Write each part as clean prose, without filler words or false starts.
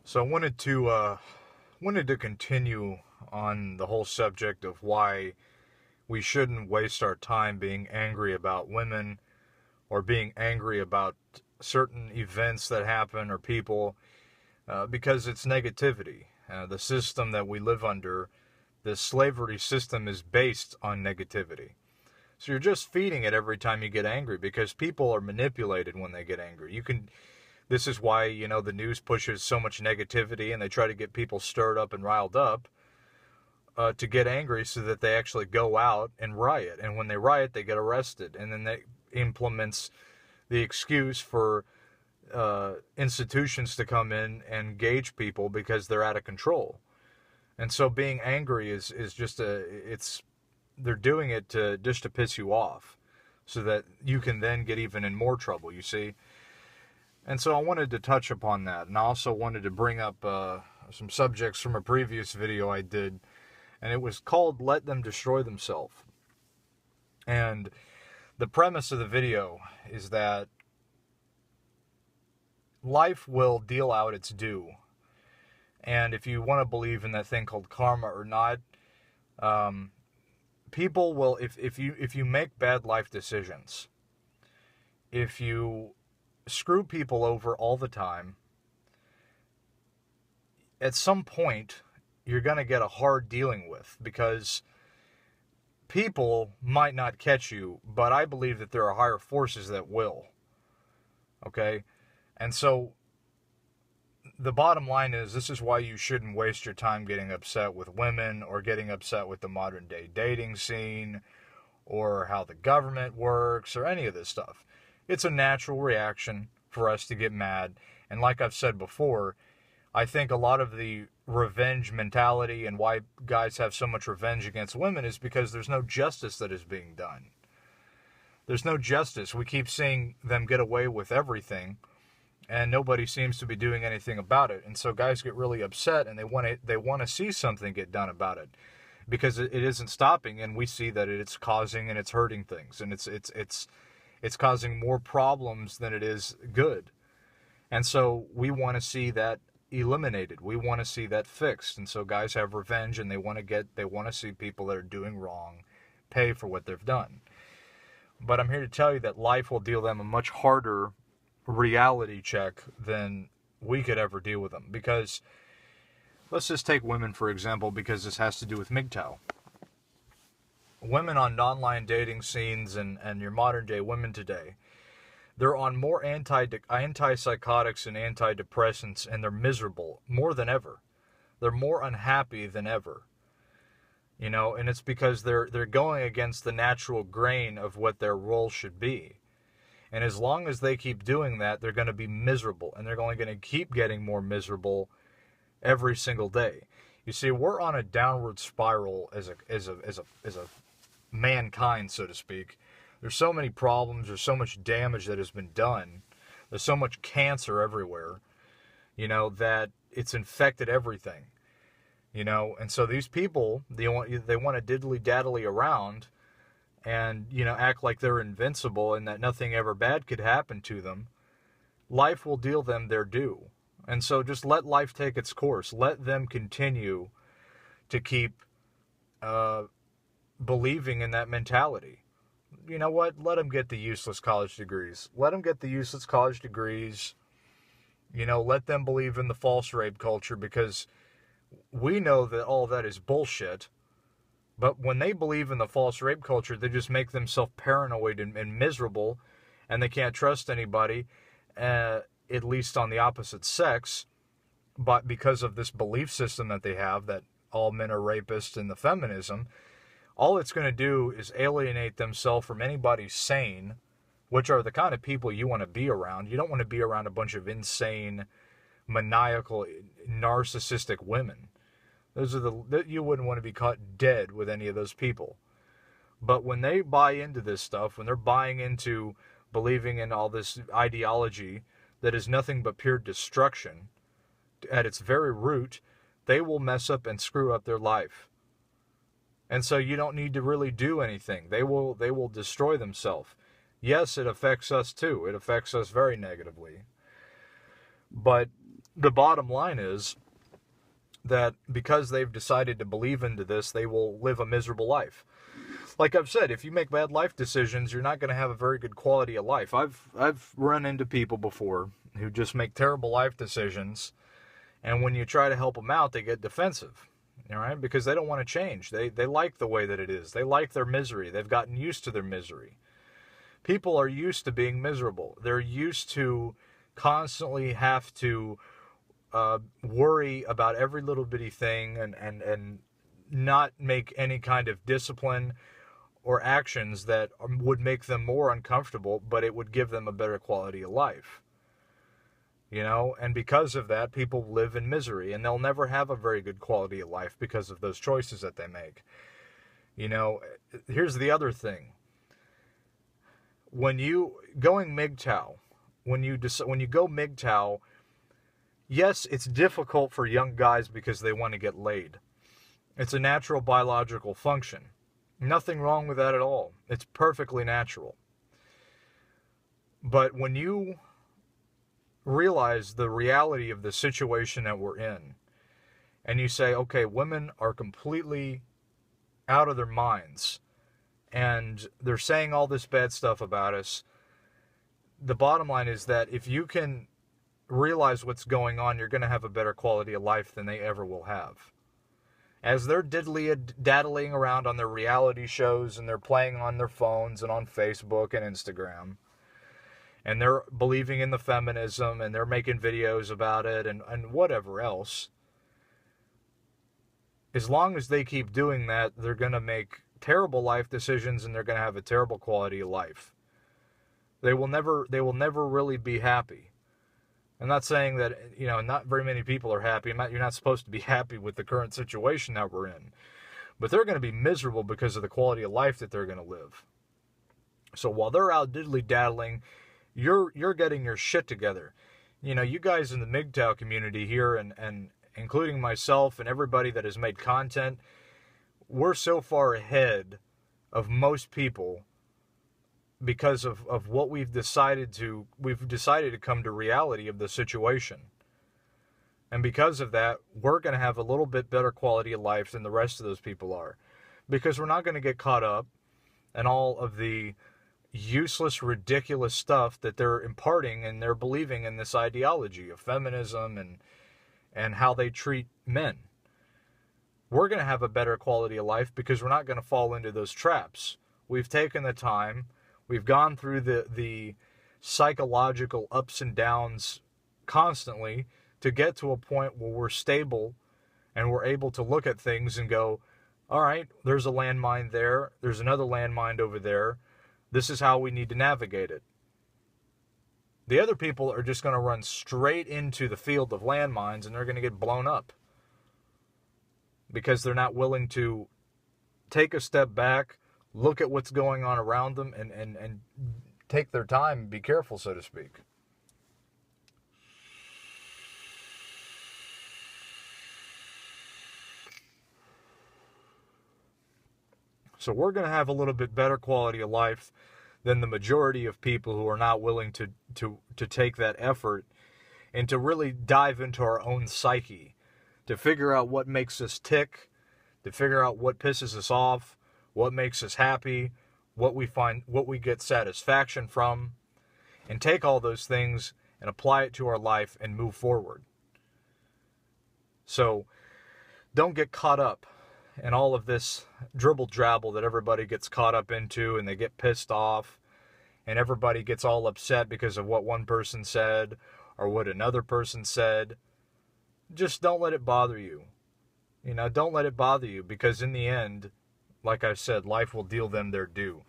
So I wanted to continue on the whole subject of why we shouldn't waste our time being angry about women or being angry about certain events that happen or people, because it's negativity. The system that we live under, the slavery system, is based on negativity. So you're just feeding it every time you get angry, because people are manipulated when they get angry. This is why, the news pushes so much negativity and they try to get people stirred up and riled up, to get angry so that they actually go out and riot. And when they riot, they get arrested. And then that implements the excuse for institutions to come in and gauge people because they're out of control. And so being angry is just they're doing it just to piss you off so that you can then get even in more trouble, you see. And so I wanted to touch upon that, and I also wanted to bring up some subjects from a previous video I did, and it was called Let Them Destroy Themselves. And the premise of the video is that life will deal out its due. And if you want to believe in that thing called karma or not, people will, if you make bad life decisions, if you screw people over all the time, at some point you're going to get a hard dealing with, because people might not catch you, but I believe that there are higher forces that will. Okay? And so the bottom line is, this is why you shouldn't waste your time getting upset with women or getting upset with the modern day dating scene or how the government works or any of this stuff. It's a natural reaction for us to get mad. And like I've said before, I think a lot of the revenge mentality and why guys have so much revenge against women is because there's no justice that is being done. There's no justice. We keep seeing them get away with everything, and nobody seems to be doing anything about it. And so guys get really upset, and they want to see something get done about it, because it isn't stopping, and we see that it's causing and it's hurting things, and it's causing more problems than it is good. And so we want to see that eliminated. We want to see that fixed. And so guys have revenge, and they want to see people that are doing wrong pay for what they've done. But I'm here to tell you that life will deal them a much harder reality check than we could ever deal with them. Because let's just take women, for example, because this has to do with Mgtow. Women on online dating scenes and your modern day women today, they're on more antipsychotics and antidepressants, and they're miserable more than ever. They're more unhappy than ever. And it's because they're going against the natural grain of what their role should be. And as long as they keep doing that, they're going to be miserable, and they're only going to keep getting more miserable every single day. You see, we're on a downward spiral as a mankind, so to speak. There's so many problems, there's so much damage that has been done, there's so much cancer everywhere, that it's infected everything, and so these people, they want to diddly-daddly around and, act like they're invincible and that nothing ever bad could happen to them. Life will deal them their due. And so just let life take its course. Let them continue to keep believing in that mentality. You know what? Let them get the useless college degrees. Let them get the useless college degrees. Let them believe in the false rape culture, because we know that all that is bullshit. But when they believe in the false rape culture, they just make themselves paranoid and miserable, and they can't trust anybody, at least on the opposite sex. But because of this belief system that they have, that all men are rapists and the feminism, all it's going to do is alienate themselves from anybody sane, which are the kind of people you want to be around. You don't want to be around a bunch of insane, maniacal, narcissistic women. You wouldn't want to be caught dead with any of those people. But when they buy into this stuff, when they're buying into believing in all this ideology that is nothing but pure destruction at its very root, they will mess up and screw up their life. And so you don't need to really do anything. They will destroy themselves. Yes, it affects us too. It affects us very negatively. But the bottom line is that because they've decided to believe into this, they will live a miserable life. Like I've said, if you make bad life decisions, you're not going to have a very good quality of life. I've run into people before who just make terrible life decisions, and when you try to help them out, they get defensive, all right? Because they don't want to change. They like the way that it is. They like their misery. They've gotten used to their misery. People are used to being miserable. They're used to constantly have to worry about every little bitty thing and not make any kind of discipline or actions that would make them more uncomfortable, but it would give them a better quality of life. You know, and because of that, people live in misery, and they'll never have a very good quality of life because of those choices that they make. You know, here's the other thing. When you going Mgtow, when you go Mgtow, yes, it's difficult for young guys because they want to get laid. It's a natural biological function. Nothing wrong with that at all. It's perfectly natural. But when you realize the reality of the situation that we're in, and you say, okay, women are completely out of their minds, and they're saying all this bad stuff about us, the bottom line is that if you can realize what's going on, you're going to have a better quality of life than they ever will have. As they're daddling around on their reality shows, and they're playing on their phones and on Facebook and Instagram, and they're believing in the feminism, and they're making videos about it, and whatever else, as long as they keep doing that, they're going to make terrible life decisions, and they're going to have a terrible quality of life. They will never really be happy. I'm not saying that, you know, not very many people are happy. You're not supposed to be happy with the current situation that we're in. But they're going to be miserable because of the quality of life that they're going to live. So while they're out diddly-daddling, you're getting your shit together. You know, you guys in the Mgtow community here, and including myself and everybody that has made content, we're so far ahead of most people because of what we've decided to come to reality of the situation. And because of that, we're going to have a little bit better quality of life than the rest of those people are. Because we're not going to get caught up in all of the useless, ridiculous stuff that they're imparting, and they're believing in this ideology of feminism and how they treat men. We're going to have a better quality of life because we're not going to fall into those traps. We've taken the time. We've gone through the psychological ups and downs constantly to get to a point where we're stable and we're able to look at things and go, all right, there's a landmine there. There's another landmine over there. This is how we need to navigate it. The other people are just going to run straight into the field of landmines, and they're going to get blown up because they're not willing to take a step back, look at what's going on around them, and take their time and be careful, so to speak. So we're going to have a little bit better quality of life than the majority of people who are not willing to take that effort and to really dive into our own psyche, to figure out what makes us tick, to figure out what pisses us off, what makes us happy, what we get satisfaction from, and take all those things and apply it to our life and move forward. So don't get caught up in all of this dribble-drabble that everybody gets caught up into, and they get pissed off, and everybody gets all upset because of what one person said or what another person said. Just don't let it bother you. You know, don't let it bother you, because in the end, like I said, life will deal them their due.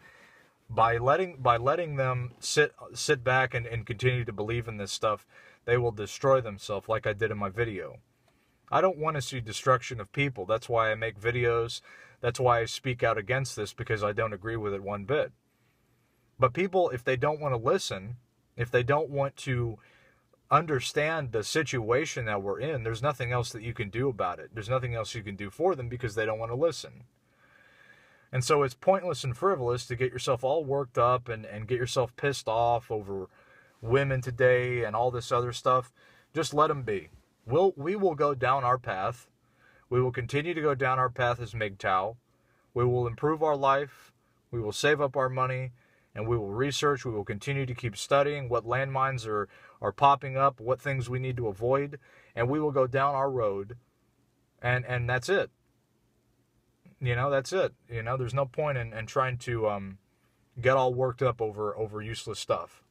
By letting them sit back and continue to believe in this stuff, they will destroy themselves, like I did in my video. I don't want to see destruction of people. That's why I make videos. That's why I speak out against this, because I don't agree with it one bit. But people, if they don't want to listen, if they don't want to understand the situation that we're in, there's nothing else that you can do about it. There's nothing else you can do for them because they don't want to listen. And so it's pointless and frivolous to get yourself all worked up and get yourself pissed off over women today and all this other stuff. Just let them be. We will go down our path. We will continue to go down our path as Mgtow. We will improve our life. We will save up our money, and we will research. We will continue to keep studying what landmines are popping up, what things we need to avoid, and we will go down our road, and that's it. That's it. There's no point in trying to get all worked up over useless stuff.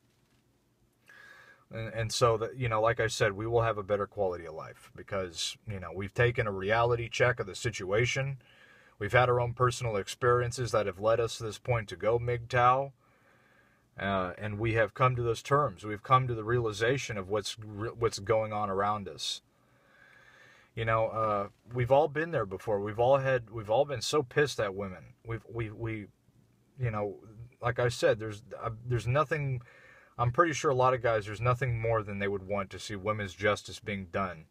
And so that, like I said, we will have a better quality of life because, we've taken a reality check of the situation. We've had our own personal experiences that have led us to this point to go Mgtow. And we have come to those terms. We've come to the realization of what's going on around us. We've all been there before. We've all been so pissed at women. Like I said, there's nothing. I'm pretty sure a lot of guys, there's nothing more than they would want to see women's justice being done.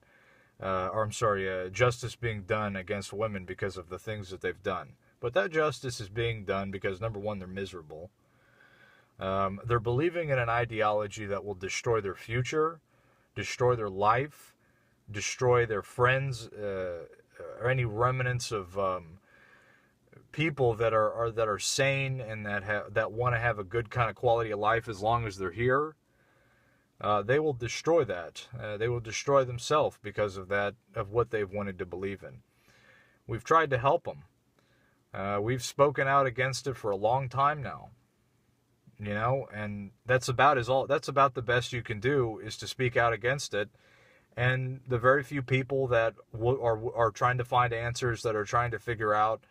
Justice being done against women because of the things that they've done. But that justice is being done because, number one, they're miserable. They're believing in an ideology that will destroy their future, destroy their life, destroy their friends, or any remnants of people that are sane and that want to have a good kind of quality of life as long as they're here. They will destroy that. They will destroy themselves because of what they've wanted to believe in. We've tried to help them. We've spoken out against it for a long time now. And that's about the best you can do, is to speak out against it. And the very few people that are trying to find answers, that are trying to figure out,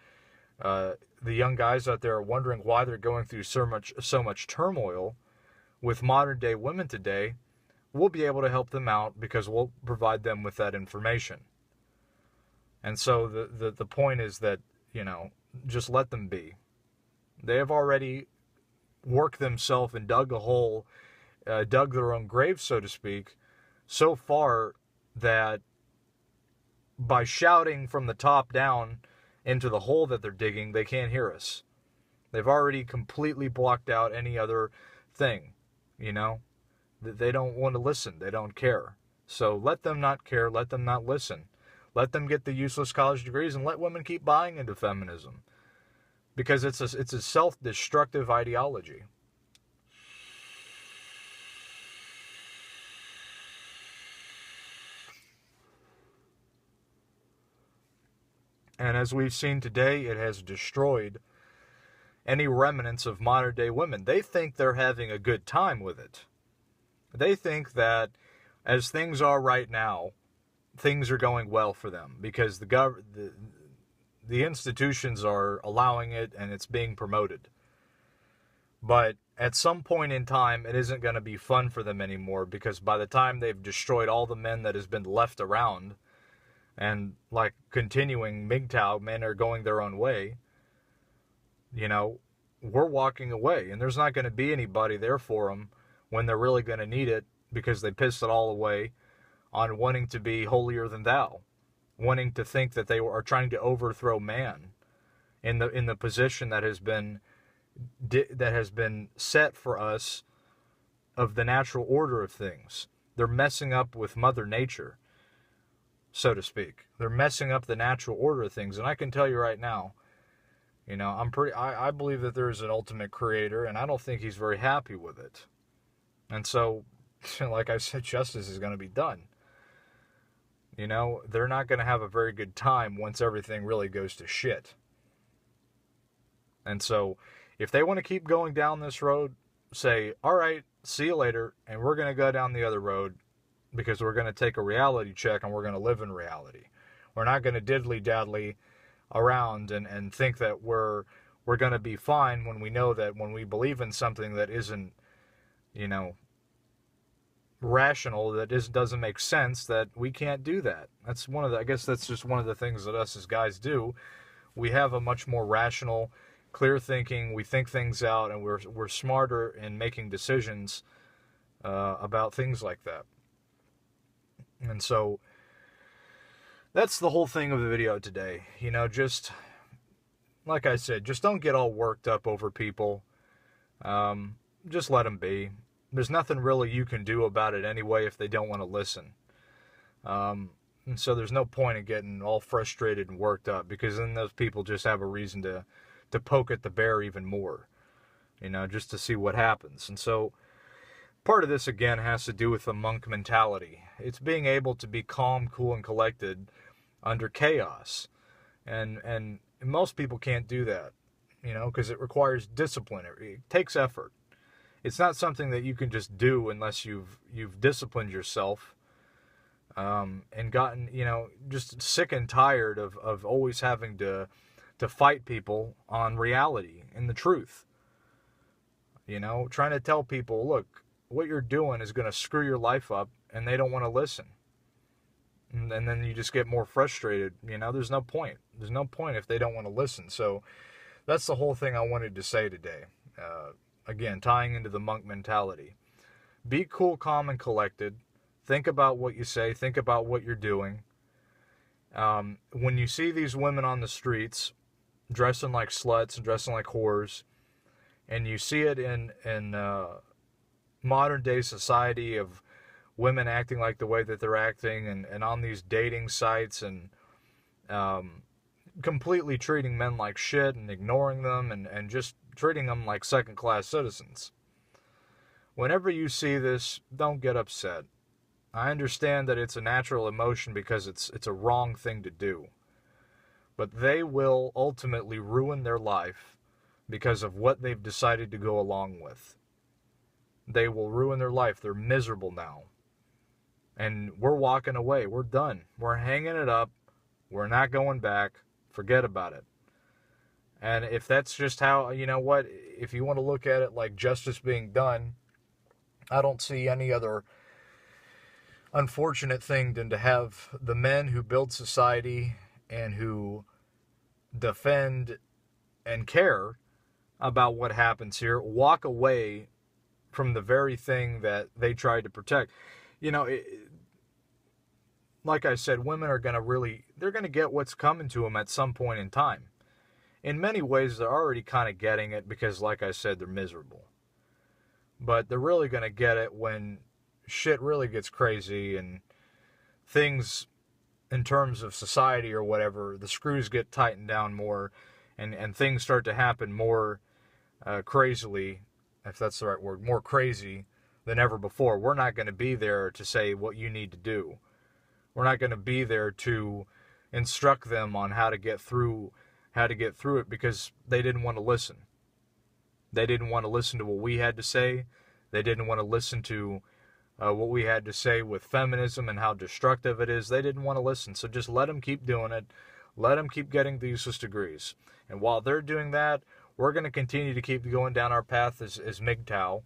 the young guys out there are wondering why they're going through so much turmoil with modern day women today, we'll be able to help them out because we'll provide them with that information. And so the point is that, just let them be. They have already worked themselves and dug their own grave, so to speak, so far that by shouting from the top down into the hole that they're digging, they can't hear us. They've already completely blocked out any other thing, They don't want to listen. They don't care. So let them not care. Let them not listen. Let them get the useless college degrees and let women keep buying into feminism. Because it's a self-destructive ideology. And as we've seen today, it has destroyed any remnants of modern day women. They think they're having a good time with it. They think that as things are right now, things are going well for them because the institutions are allowing it and it's being promoted. But at some point in time, it isn't going to be fun for them anymore, because by the time they've destroyed all the men that has been left around, and like continuing Mgtow, men are going their own way, we're walking away, and there's not going to be anybody there for them when they're really going to need it, because they pissed it all away on wanting to be holier than thou, wanting to think that they are trying to overthrow man in the position that has been set for us of the natural order of things. They're messing up with Mother Nature, so to speak. They're messing up the natural order of things, and I can tell you right now, I believe that there is an ultimate creator, and I don't think he's very happy with it. And so, like I said, justice is going to be done. They're not going to have a very good time once everything really goes to shit. And so, if they want to keep going down this road, say, all right, see you later, and we're going to go down the other road, because we're going to take a reality check and we're going to live in reality. We're not going to diddly-daddly around and think that we're going to be fine when we know that when we believe in something that isn't, rational, that doesn't make sense, that we can't do that. I guess that's just one of the things that us as guys do. We have a much more rational, clear thinking. We think things out, and we're smarter in making decisions about things like that. And so that's the whole thing of the video today. Just like I said, just don't get all worked up over people. Just let them be. There's nothing really you can do about it anyway if they don't want to listen. And so there's no point in getting all frustrated and worked up, because then those people just have a reason to poke at the bear even more, just to see what happens. And so part of this, again, has to do with the monk mentality. It's being able to be calm, cool, and collected under chaos. And most people can't do that, because it requires discipline. It takes effort. It's not something that you can just do unless you've disciplined yourself, and gotten, just sick and tired of always having to fight people on reality and the truth. Trying to tell people, look, what you're doing is going to screw your life up, and they don't want to listen. And then you just get more frustrated. There's no point. There's no point if they don't want to listen. So that's the whole thing I wanted to say today. Again, tying into the monk mentality. Be cool, calm, and collected. Think about what you say. Think about what you're doing. When you see these women on the streets dressing like sluts and dressing like whores, and you see it in modern day society of women acting like the way that they're acting, and on these dating sites, and completely treating men like shit and ignoring them, and just treating them like second-class citizens. Whenever you see this, don't get upset. I understand that it's a natural emotion because it's a wrong thing to do. But they will ultimately ruin their life because of what they've decided to go along with. They will ruin their life. They're miserable now. And we're walking away. We're done. We're hanging it up. We're not going back. Forget about it. And if that's just how, if you want to look at it like justice being done, I don't see any other unfortunate thing than to have the men who build society and who defend and care about what happens here walk away from the very thing that they tried to protect. Like I said, women are they're going to get what's coming to them at some point in time. In many ways, they're already kind of getting it because, like I said, they're miserable. But they're really going to get it when shit really gets crazy and things, in terms of society or whatever, the screws get tightened down more, and things start to happen more crazily, if that's the right word, more crazy than ever before. We're not going to be there to say what you need to do. We're not going to be there to instruct them on how to get through it, because they didn't want to listen. They didn't want to listen to what we had to say. They didn't want to listen to what we had to say with feminism and how destructive it is. They didn't want to listen. So just let them keep doing it. Let them keep getting the useless degrees. And while they're doing that, we're going to continue to keep going down our path as Mgtow.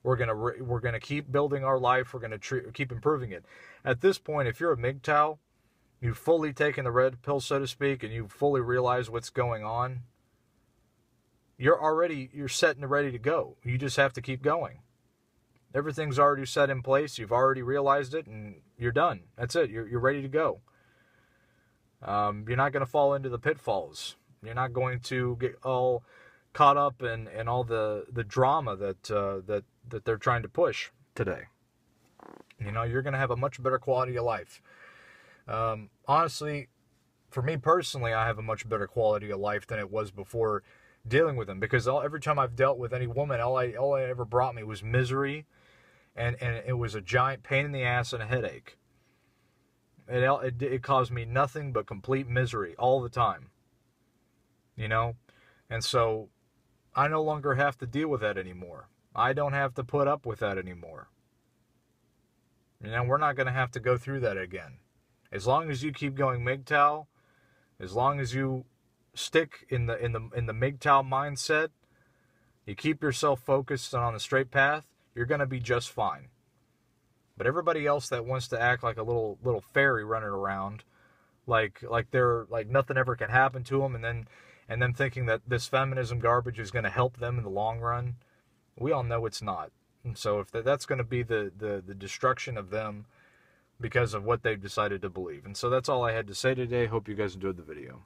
We're going to keep building our life. We're going to keep improving it. At this point, if you're a Mgtow, you've fully taken the red pill, so to speak, and you fully realize what's going on, you're set and ready to go. You just have to keep going. Everything's already set in place. You've already realized it, and you're done. That's it. You're ready to go. You're not going to fall into the pitfalls. You're not going to get all caught up in all the drama that they're trying to push today. You're going to have a much better quality of life. Honestly, for me personally, I have a much better quality of life than it was before dealing with them, because every time I've dealt with any woman, all it ever brought me was misery, and it was a giant pain in the ass and a headache. It caused me nothing but complete misery all the time. And so I no longer have to deal with that anymore. I don't have to put up with that anymore. We're not going to have to go through that again. As long as you keep going Mgtow, as long as you stick in the Mgtow mindset, you keep yourself focused and on the straight path, you're going to be just fine. But everybody else that wants to act like a little fairy running around, like they're like nothing ever can happen to them, and then thinking that this feminism garbage is going to help them in the long run, we all know it's not. And so if that's going to be the destruction of them because of what they've decided to believe. And so that's all I had to say today. Hope you guys enjoyed the video.